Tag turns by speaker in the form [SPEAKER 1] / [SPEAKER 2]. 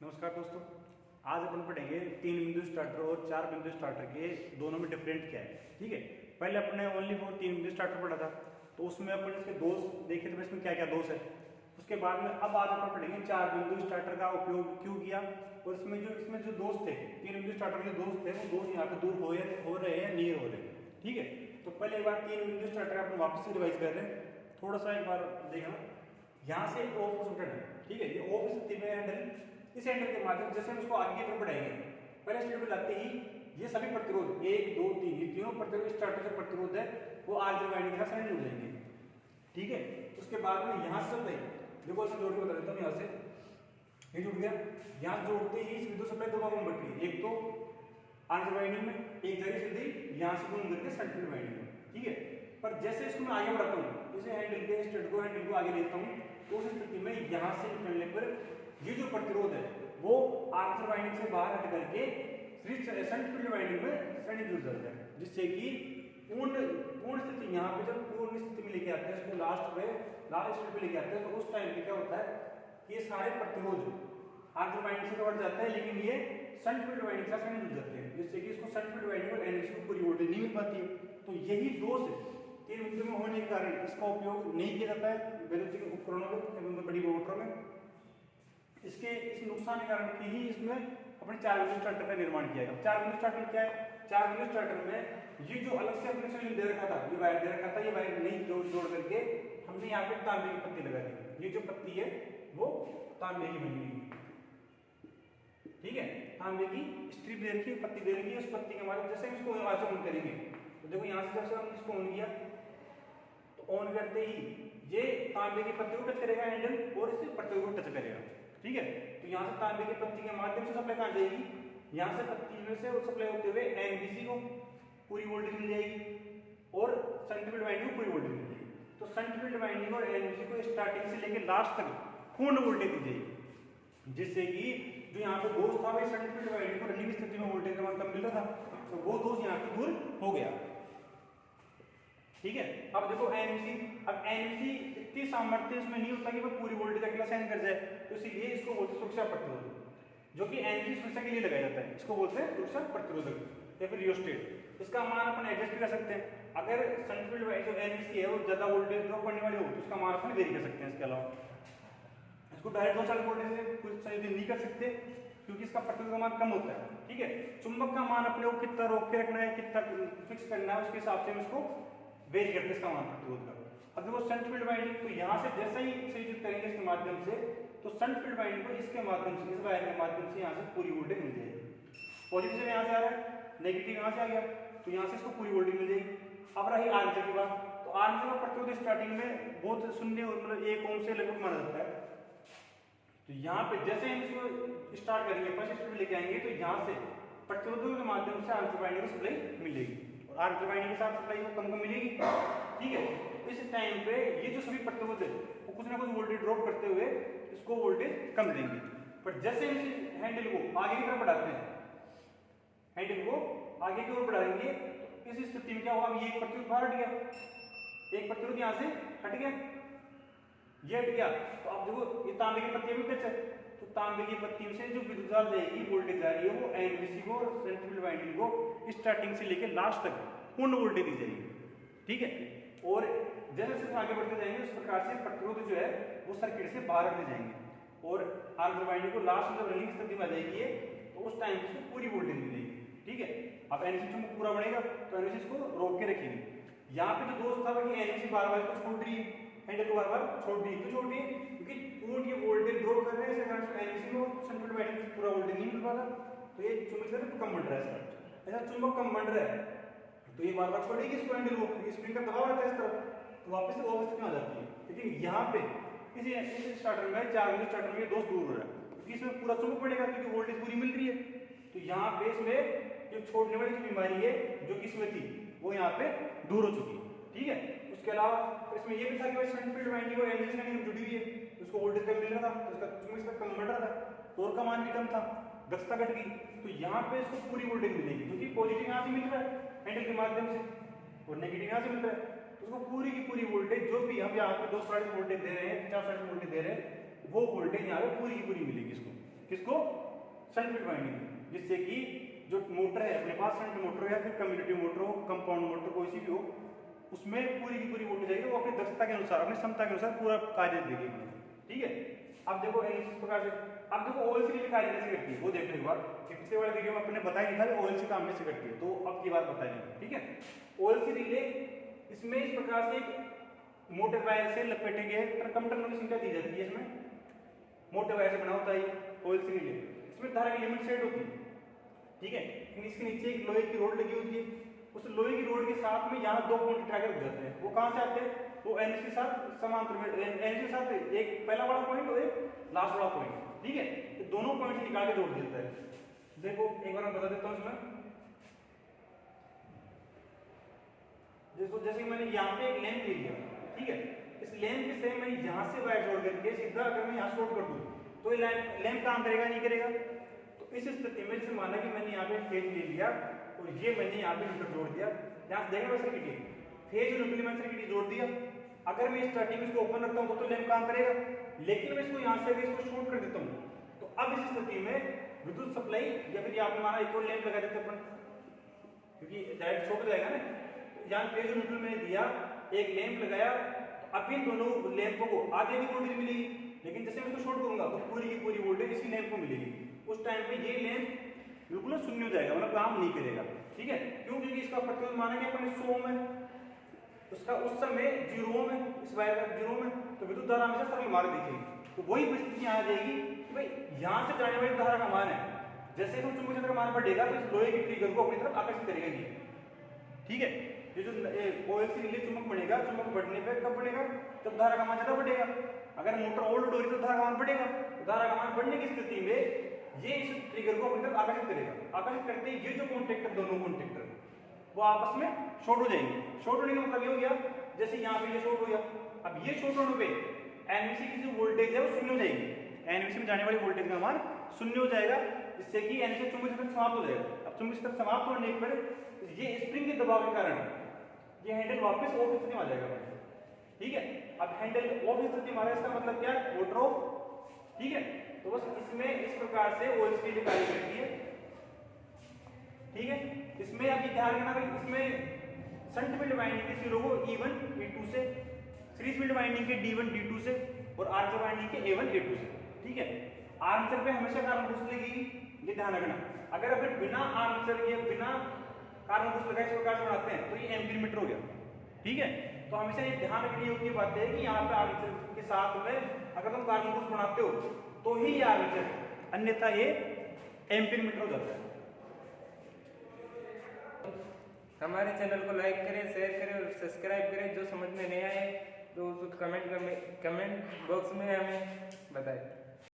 [SPEAKER 1] नमस्कार दोस्तों, आज अपन पढ़ेंगे 3 बिंदु स्टार्टर और 4 बिंदु स्टार्टर के दोनों में डिफरेंट क्या है। ठीक है, पहले अपने ओनली फॉर 3 बिंदु स्टार्टर पढ़ा था, तो उसमें अपन इसके दोष देखे थे, इसमें क्या क्या दोष है। उसके बाद में अब आज अपन पढ़ेंगे 4 बिंदु स्टार्टर का उपयोग क्यों किया, और इसमें जो दोष थे, 3 बिंदु स्टार्टर के दोष थे, वो दोष यहाँ पे दूर हो रहे हैं, नहीं हो रहे। ठीक है, तो पहले एक बार 3 बिंदु स्टार्टर अपन वापस से रिवाइज कर रहे हैं। थोड़ा सा एक बार देखना, यहाँ से ऑफ सॉकेट है। ठीक है, ये ऑफ स्थिति में हैंडल, इस हैंडल के माध्यम जैसे हम इसको आगे की तरफ बढ़ाएंगे, पहले स्टेप पे लाते ही ये सभी प्रतिरोध 1 2 3 ये तीनों प्रतिरोध स्टार्टर से प्रतिरोध है वो आरजे वाइंडिंग का साइड जुड़ जाएंगे। ठीक है, उसके बाद में यहाँ से देखो मैं जोड़ के बता देता हूँ। यहाँ से ये जुड़ गया, यहाँ जोड़ते ही इस विद्युत सप्लाई दो भागों में बट गई, एक तो आरजे वाइंडिंग में, एक जगह सीधी यहाँ से घूम करके सेंट्रल वाइंडिंग में। ठीक है, पर जैसे इसको मैं आगे बढ़ाता हूँ, जैसे हैंडल के हैंडल को आगे लेता हूँ, तो उस स्थिति में यहाँ से निकलने पर ये जो प्रतिरोध है वो आर्मेचर वाइंडिंग से बाहर हट करके शंट फील्ड वाइंडिंग में श्रेणी जुड़ जाता है, जिससे कि पूर्ण स्थिति यहाँ पे जब पूर्ण स्थिति में लेके आते हैं, इसको लास्ट स्टेप पे लेके आते हैं, तो उस टाइम पे क्या होता है, ये सारे प्रतिरोध आर्मेचर वाइंडिंग से कट जाता है, लेकिन ये शंट फील्ड वाइंडिंग से श्रेणी जुड़ जाते हैं, जिससे कि इसको शंट फील्ड वाइंडिंग और एनएसी को पूरी वोल्टेज नहीं मिल पाती है। तो यही दोष है 3 बिंदु में होने के कारण इसका उपयोग नहीं किया जाता है वैद्युतिक उपकरणों में, बड़ी मोटरों में। इसके इस नुकसान के कारण की ही इसमें अपने 4 बिंदु स्टार्टर का निर्माण किया गया। 4 बिंदु स्टार्टर क्या है? 4 बिंदु स्टार्टर में ये जो अलग से अपने से दे रखा था, ये वायर दे रखा था, ये वायर नहीं जोड़ करके हमने यहाँ पे तांबे की पत्ती लगा दी। ये जो पत्ती है वो तांबे की बनी हुई, ठीक है, तांबे की स्ट्रिप दे रखी है, पत्ती दे रखी है। उस पत्ती के माध्यम जैसे इसको यहाँ से ऑन करेंगे, तो देखो यहाँ से जब हम इसको ऑन किया, तो ऑन करते ही ये तांबे की पत्ती को टच करेगा हैंडल, और इसे पत्ती को टच करेगा। ठीक है, तो यहाँ से तांबे की पत्ती के माध्यम से सप्लाई कहाँ जाएगी, यहाँ से पत्ती में से सप्लाई होते हुए एनबीसी को पूरी वोल्टेज मिल जाएगी और शंट फील्ड वाइंडिंग को पूरी वोल्टेज मिल जाएगी। तो शंट फील्ड वाइंडिंग और एनबीसी को स्टार्टिंग से लेकर लास्ट तक पूर्ण वोल्टेज दी जाएगी, जिससे कि जो यहाँ पे दोष था भाई शंट फील्ड वाइंडिंग को रनिंग स्थिति में वोल्टेज का मान कम मिल रहा था, तो वो दोष यहाँ पे दूर हो गया। ठीक है, अब देखो एनबीसी, अब एनबीसी इतनी सामर्थ्य इसमें नहीं होता कि वो पूरी वोल्टेज अकेला सहन कर जाए, तो इसलिए इसको बोलते हैं सुरक्षा प्रतिरोधक, जो कि एनबीसी सुरक्षा के लिए लगाया जाता है। इसको बोलते हैं सुरक्षा प्रतिरोधक या फिर रियोस्टेट। इसका मान अपन एडजस्ट भी कर सकते हैं। अगर शंट फील्ड वाइंडिंग जो एनबीसी है वो ज्यादा वोल्टेज ड्रॉप करने वाली हो, तो उसका मान अपन वेरी कर सकते हैं। इसके अलावा इसको डायरेक्ट 240 वोल्टेज से कुछ संयोजित नहीं कर सकते, क्योंकि इसका प्रतिरोध का मान कम होता है। ठीक है, चुंबक का मान अपने को कितना रोक के रखना है, कितना फिक्स करना है, उसके हिसाब से हम इसको वेरी करते हैं इसका मान प्रतिरोध का। अब देखो शंट फील्ड वाइंडिंग, तो यहाँ से जैसा ही संयोजित करेंगे इसके माध्यम से, तो शंट फील्ड वाइंडिंग को इसके माध्यम से, इस वायर के माध्यम से यहाँ से पूरी वोल्टेज मिल जाएगी। पॉजिटिव यहाँ से आ रहा है, नेगेटिव यहाँ से आ गया, तो यहाँ से इसको पूरी वोल्टेज मिल जाएगी। अब रही आर्मेचर की बात, तो आर्मेचर का प्रतिरोध स्टार्टिंग में बहुत शून्य, मतलब 1 ओम से लगभग माना जाता है। तो यहाँ पे जैसे हम इसको स्टार्ट करेंगे, फर्स्ट स्टेप लेके आएंगे, तो यहाँ से प्रतिरोधों के माध्यम से आर्मेचर वाइंडिंग को सप्लाई मिलेगी, और आर्मेचर वाइंडिंग के साथ सप्लाई को कम मिलेगी। ठीक है, इस टाइम पे ये जो सभी प्रतिरोध है वो कुछ ना कुछ वोल्टेज ड्रॉप करते हुए इसको वोल्टेज कम देंगे। पर जैसे हम इस हैंडल को आगे की तरफ बढ़ाते हैं, हैंडल को आगे की ओर बढ़ाएंगे, तो इस स्थिति में क्या होगा, ये एक प्रतिरोध बाहर हट गया, एक प्रतिरोध यहाँ से हट गया, ये हट गया। तो अब देखो ये तांबे की पत्ती में टच है, तो तांबे की पत्ती से जो विद्युत जाल जाएगी, वोल्टेज जा रही है, वो एनबीसी को और शंट फील्ड वाइंडिंग को स्टार्टिंग से लेकर लास्ट तक पूर्ण वोल्टेज दी जाएगी। ठीक है, और जैसे जैसे आगे बढ़ते जाएंगे उस प्रकार से प्रतिरोध जो है वो सर्किट से बाहर हटते जाएंगे, और आर्मेचर वाइंडिंग को लास्ट में जब रनिंग स्थिति में आ जाएगी है, तो उस टाइम पे इसको पूरी वोल्टेज मिलेगी। ठीक है, अब एनबीसी चुंबक पूरा बढ़ेगा, तो एनबीसी इसको रोक के रखेगी। यहाँ पे जो दोष था कि एनबीसी बार-बार इसको छोड़ रही है, हैंडल को बार-बार छोड़ रही है, क्यों छोड़ रही है, क्योंकि पूर्ण ये वोल्टेज ड्रॉप कर रहे हैं, इस कारण से एनबीसी में शंट फील्ड वाइंडिंग में पूरा वोल्टेज नहीं मिल पा रहा, तो ये चुंबक कम बढ़ रहा है। इसका ऐसा चुंबक कम बढ़ रहा है, तो ये बार-बार छोड़ेगी इसको हैंडल को, स्प्रिंग का दबाव रहता है इस तरफ, तो वापस से ऑफ स्थिति में आ जाती है। लेकिन यहाँ पे इस स्टार्टर में 4 बिंदु स्टार्टर में दोष दूर हो रहा है, क्योंकि इसमें पूरा चुंबक बढ़ेगा, क्योंकि वोल्टेज पूरी मिल रही है। तो यहाँ पे इसमें जो छोड़ने वाली जो बीमारी है जो कि इसमें थी, वो यहाँ पे दूर हो चुकी है। ठीक है, उसके अलावा इसमें ये भी था कि भाई शंट फील्ड वाइंडिंग और एनबीसी में जुड़ी हुई है, उसको वोल्टेज कम मिल रहा था, उसका चुंबक कम बढ़ रहा था, टॉर्क का मान भी कम था, दक्षता घट गई। तो यहाँ पे इसको पूरी वोल्टेज मिलेगी, क्योंकि पॉजिटिव यहाँ से मिल रहा है हैंडल के माध्यम से, और नेगेटिव यहाँ से मिल रहा है, तो उसको पूरी की पूरी वोल्टेज जो भी हम यहाँ पे 240 वोल्टेज दे रहे हैं, 50 वोल्टेज दे रहे हैं, वो वोल्टेज यहाँ पे पूरी की पूरी मिलेगी इसको। किसको? शंट फील्ड वाइंडिंग, जिससे कि जो मोटर है अपने पास, शंट मोटर या फिर कम्युनिटी मोटर हो, कंपाउंड मोटर कोई सी भी हो, उसमें पूरी की पूरी वोल्टेज आएगी, वो अपनी दक्षता के अनुसार, अपनी क्षमता के अनुसार पूरा कार्य देगी। ठीक है, अब देखो इस प्रकार से, अब देखो ओएलसी के कार्य कैसे करती है वो देखो एक बार। पिछले वाले वीडियो में अपने बताया नहीं था कि ओएलसी काम कैसे करती है, तो अब की बात बताएंगे। ठीक है, ओएलसी रिले, इसमें इस प्रकार से एक मोटे वायर से लपेटे गए कम टर्मिनल की संख्या दी जाती है। इसमें मोटे वायर से बना होता है ओएलसी रिले, इसमें धारा की लिमिट सेट होती है। ठीक है, इसके नीचे एक लोहे की रोड लगी होती है, उस लोहे की रोड के साथ में यहाँ दो पॉइंट उठा के रख जाते हैं। वो कहाँ से आते हैं? वो एनएच के साथ समांतर में, एनएच के साथ एक पहला वाला पॉइंट और एक लास्ट वाला पॉइंट। ठीक है, तो दोनों पॉइंट निकाल के जोड़ देता है। देखो एक बार मैं बता देता हूँ इसमें, जैसे मैंने यहाँ पे एक लैंप ले लिया। ठीक है, इस लैंप से मैं यहाँ से वायर जोड़ करके सीधा अगर मैं यहाँ शॉर्ट कर दूँ तो ये लैंप काम करेगा नहीं करेगा? तो इस स्थिति में जैसे माना कि मैंने यहाँ पे फेज ले लिया और ये मैंने यहाँ पे न्यूट्रल जोड़ दिया, यहाँ से देखा सर्किट फेज और न्यूट्रल मैंने सर्किट जोड़ दिया। अगर मैं स्टार्टिंग में इसको ओपन रखता हूँ तो लैंप काम करेगा, लेकिन मैं इसको यहाँ से अगर इसको शॉर्ट कर देता हूँ तो अब इस स्थिति में विद्युत सप्लाई, या फिर आपने माना एक और लैंप लगा देते अपन, क्योंकि डायरेक्ट शॉर्ट हो जाएगा ना, यहाँ फेज और न्यूट्रल मैंने दिया, एक लैंप लगाया, तो अब इन दोनों लैंपों को आधे की वोल्टेज मिलेगी, लेकिन जैसे मैं इसको शॉर्ट करूंगा तो पूरी की पूरी वोल्टेज इसी लैंप को मिलेगी। उस टाइम पे ये लैंप बिल्कुल शून्य हो जाएगा, मतलब काम नहीं करेगा। ठीक है, क्यों? क्योंकि इसका प्रतिरोध माना कि अपन 100 ओम है, उसका उस समय 0 ओम है, इस वायर का 0 ओम है, तो विद्युत धारा हमेशा सरल मार्ग दिखेगी। तो वही परिस्थिति आ जाएगी कि भाई यहाँ से जाने वाली धारा का मान है, जैसे तो चुंबकीय क्षेत्र का मान बढ़ेगा तो इस लोहे की ट्रिगर को अपनी तरफ आकर्षित करेगा ये। ठीक है, ये जो ओएलसी रिले चुंबक बढ़ेगा, चुंबक बढ़ने पे कब बढ़ेगा? जब धारा का मान ज्यादा बढ़ेगा। अगर मोटर ओवरलोड हो रही तो धारा का मान बढ़ेगा, तो धारा का मान बढ़ने की स्थिति में ये इस ट्रिगर को अपनी तरफ आकर्षित करेगा। आकर्षित करते ही ये जो कॉन्टेक्टर, दोनों कॉन्टेक्टर वो आपस में शॉर्ट हो जाएंगे। शॉर्ट होने का मतलब ये हो गया, जैसे यहाँ पे ये शॉर्ट हो गया, अब ये शॉर्ट होने पे एनवीसी की जो वोल्टेज है वो शून्य हो जाएगी, एनवीसी में जाने वाली वोल्टेज का मान शून्य हो जाएगा, जिससे कि एनवीसी चुंबकीय क्षेत्र समाप्त हो जाएगा। अब चुंबकीय क्षेत्र समाप्त होने पर ये स्प्रिंग के दबाव के कारण ये हैंडल वापस ऑफ स्थिति में आ जाएगा। ठीक है, अब हैंडल ऑफ स्थिति में आ रहा है, इसका मतलब क्या है? Motor of. ठीक है, तो बस इसमें इस प्रकार से ओएलसी कार्य करती है। ठीक है, इसमें अभी ध्यान रखना भाई, इसमें शंट फील्ड वाइंडिंग के सिरों को E1 E2 से, सीरीज फील्ड वाइंडिंग के D1 D2 से और आर्मेचर वाइंडिंग के A1 A2 से। ठीक है, आर्मेचर पे हमेशा कार्बन घुस लगेगी, ये ध्यान रखना। अगर अपन बिना आर्मेचर के बिना कार्बन घुस लगाए इस प्रकार से बनाते हैं तो ये एम्पीयर मीटर हो गया। ठीक है, तो हमेशा ये ध्यान रखने योग्य बात है कि यहाँ पे आर्मेचर के साथ में अगर तुम कार्बन घुस बनाते हो तो ही ये आर्मेचर, अन्यथा ये एम्पीयर मीटर हो जाता है।
[SPEAKER 2] हमारे चैनल को लाइक करें, शेयर करें और सब्सक्राइब करें। जो समझ में नहीं आए तो कमेंट बॉक्स में हमें बताएं।